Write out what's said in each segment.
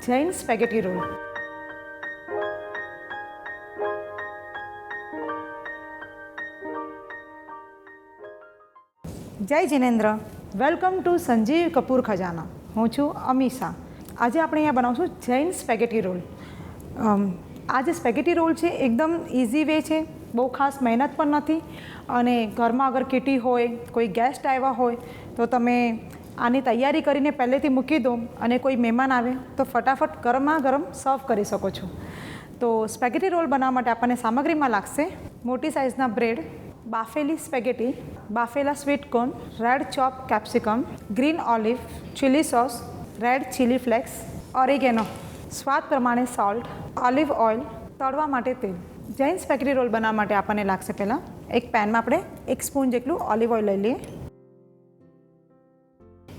Jain spaghetti roll. જય જિનેન્દ્ર. Welcome to Sanjeev Kapoor Khazana. હું છું અમીષા. આજે આપણે અહીંયા બનાવશું જૈન સ્પેગેટી રોલ. આ જે સ્પેગેટી રોલ છે એકદમ ઇઝી વે છે, બહુ ખાસ મહેનત પણ નથી. અને ઘરમાં અગર કિટી હોય, કોઈ ગેસ્ટ આવ્યા હોય તો તમે આની તૈયારી કરીને પહેલેથી મૂકી દો અને કોઈ મહેમાન આવે તો ફટાફટ ગરમા ગરમ સર્વ કરી શકો છો. તો સ્પેગેટી રોલ બનાવવા માટે આપણને સામગ્રીમાં લાગશે મોટી સાઇઝના બ્રેડ, બાફેલી સ્પેગેટી, બાફેલા sweet corn, red chop capsicum, green olive, chilli sauce, red chilli flakes, oregano, સ્વાદ પ્રમાણે સોલ્ટ, ઓલિવ ઓઇલ, તળવા માટે તેલ. જૈન સ્પેગેટી રોલ બનાવવા માટે આપણને લાગશે પહેલાં એક પેનમાં આપણે 1 સ્પૂન જેટલું ઓલિવ ઓઇલ લઈ લઈએ.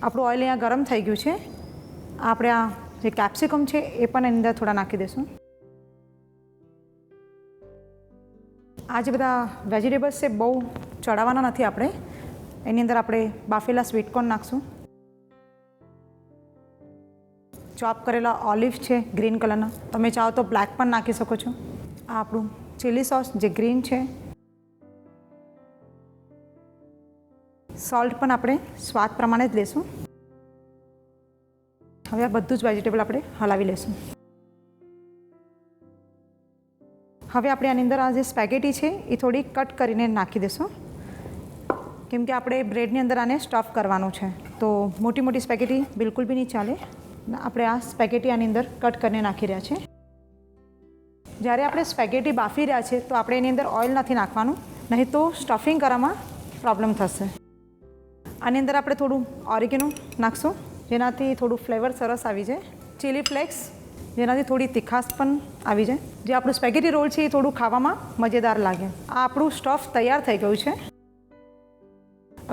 આપણું ઓઇલ અહીંયા ગરમ થઈ ગયું છે. આપણે આ જે કેપ્સિકમ છે એ પણ એની અંદર થોડા નાખી દઈશું. આ જે બધા વેજીટેબલ્સ છે બહુ ચડાવવાના નથી આપણે. એની અંદર આપણે બાફેલા સ્વીટ કોર્ન નાખશું, ચોપ કરેલા ઓલિવ છે ગ્રીન કલરના, તમે ચાહો તો બ્લેક પણ નાખી શકો છો. આ આપણું ચીલી સોસ જે ગ્રીન છે, સોલ્ટ પણ આપણે સ્વાદ પ્રમાણે જ લેશું. હવે આ બધું જ વેજીટેબલ આપણે હલાવી લેશું. હવે આપણે આની અંદર આ જે સ્પેગેટી છે એ થોડી કટ કરીને નાખી દઈશું, કેમ કે આપણે બ્રેડની અંદર આને સ્ટફ કરવાનું છે. તો મોટી મોટી સ્પેગેટી બિલકુલ બી નહીં ચાલે. આપણે આ સ્પેગેટી આની અંદર કટ કરીને નાખી રહ્યા છે. જ્યારે આપણે સ્પેગેટી બાફી રહ્યા છે તો આપણે એની અંદર ઓઇલ નથી નાખવાનું, નહીં તો સ્ટફિંગ કરવામાં પ્રોબ્લેમ થશે. આની અંદર આપણે થોડું ઓરેગેનો નાખશું, જેનાથી થોડું ફ્લેવર સરસ આવી જાય. ચીલી ફ્લેક્સ, જેનાથી થોડી તીખાશ પણ આવી જાય. જે આપણું સ્પેગેટી રોલ છે એ થોડું ખાવામાં મજેદાર લાગે. આ આપણું સ્ટફ તૈયાર થઈ ગયું છે.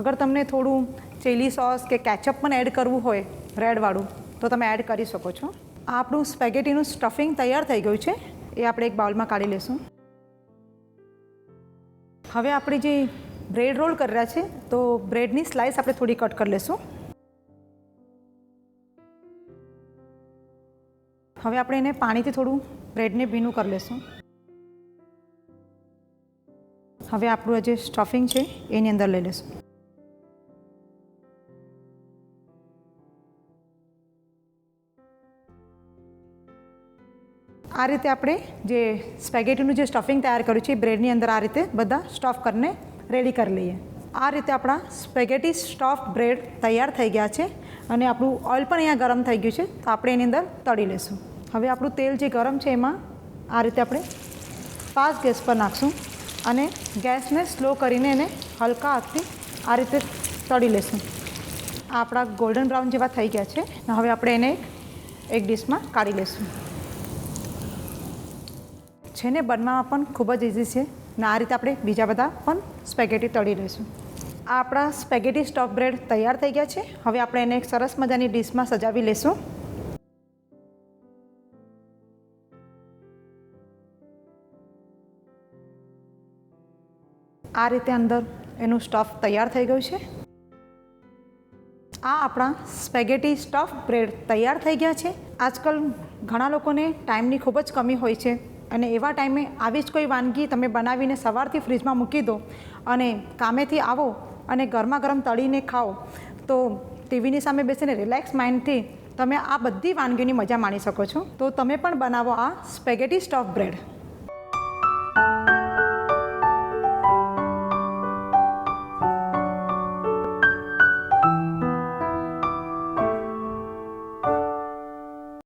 અગર તમને થોડું ચીલી સોસ કે કેચઅપ પણ એડ કરવું હોય રેડવાળું તો તમે એડ કરી શકો છો. આ આપણું સ્પેગેટીનું સ્ટફિંગ તૈયાર થઈ ગયું છે. એ આપણે એક બાઉલમાં કાઢી લઈશું. હવે આપણી જે બ્રેડ રોલ કરી રહ્યા છે તો બ્રેડની સ્લાઇસ આપણે થોડી કટ કરી લઈશું. હવે આપણે એને પાણીથી થોડું બ્રેડને ભીનું કરી લઈશું. હવે આપણું જે સ્ટફિંગ છે એની અંદર લઈ લઈશું. આ રીતે આપણે જે સ્પેગેટીનું જે સ્ટફિંગ તૈયાર કર્યું છે એ બ્રેડની અંદર આ રીતે બધા સ્ટફ કરીને રેડી કરી લઈએ. આ રીતે આપણા સ્પેગેટી સ્ટફ બ્રેડ તૈયાર થઈ ગયા છે અને આપણું ઓઇલ પણ અહીંયા ગરમ થઈ ગયું છે, તો આપણે એની અંદર તળી લઈશું. હવે આપણું તેલ જે ગરમ છે એમાં આ રીતે આપણે ફાસ્ટ ગેસ પર નાખશું અને ગેસને સ્લો કરીને એને હલકા હાથથી આ રીતે તળી લઈશું. આ આપણા ગોલ્ડન બ્રાઉન જેવા થઈ ગયા છે. હવે આપણે એને એક ડિશમાં કાઢી લઈશું. છે ને બનાવવામાં પણ ખૂબ જ ઇઝી છે ને આ રીતે આપણે બીજા બધા પણ સ્પેગેટી તળી લઈશું. આ આપણા સ્પેગેટી સ્ટફ બ્રેડ તૈયાર થઈ ગયા છે. હવે આપણે એને એક સરસ મજાની ડીશમાં સજાવી લઈશું. આ રીતે અંદર એનું સ્ટફ તૈયાર થઈ ગયું છે. આ આપણા સ્પેગેટી સ્ટફ બ્રેડ તૈયાર થઈ ગયા છે. આજકાલ ઘણા લોકોને ટાઈમની ખૂબ જ કમી હોય છે અને એવા ટાઈમે આવી જ કોઈ વાનગી તમે બનાવીને સવારથી ફ્રીજમાં મૂકી દો અને કામેથી આવો અને ગરમા ગરમ તળીને ખાઓ તો ટીવીની સામે બેસીને રિલેક્સ માઇન્ડથી તમે આ બધી વાનગીઓની મજા માણી શકો છો. તો તમે પણ બનાવો આ સ્પેગેટી સ્ટફ બ્રેડ.